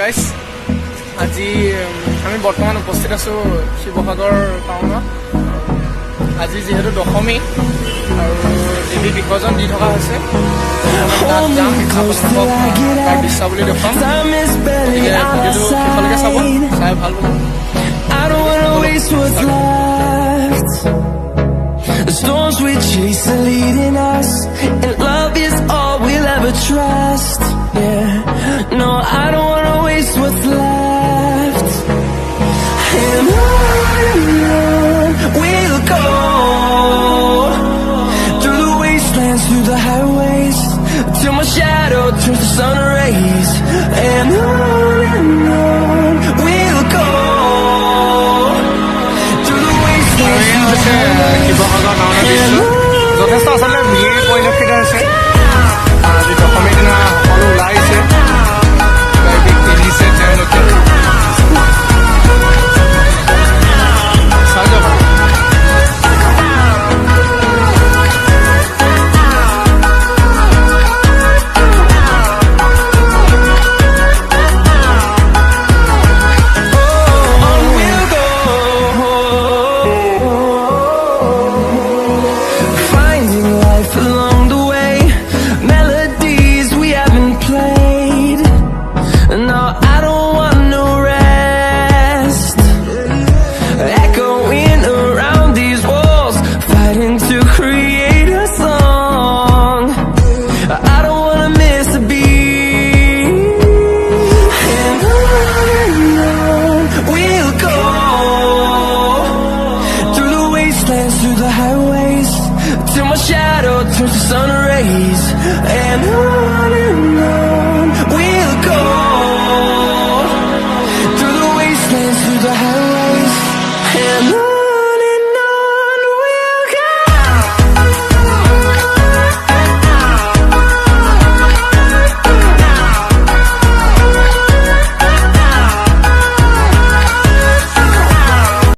Guys আজি আমি বৰ্তমান উপস্থিত আছো শিৱসাগৰ টাউনত আজি যেহেতু দশমী আৰু দেৱী বিসৰ্জন দি থকা হৈছে তাৰ দৃশ্য বুলি দেখুৱাম ভিডিঅ'টো শেষলৈকে চাব চাই ভাল The storms we chase are leading us, and love is all we'll ever trust. Yeah, no, I don't wanna waste what's left. And on we'll go, through the wastelands, through the highways, till my shadow turns to sun rays. And on we'll go, through the wastelands, through the highways. যথেষ্ট আচলতে ভিৰ পৰিলক্ষিত হৈছে আজি দশমীৰ দিনা সকলো ওলাইছে কিনিছে তেওঁলোকে চাই যাব through the highways, till my shadow turns to sun rays. And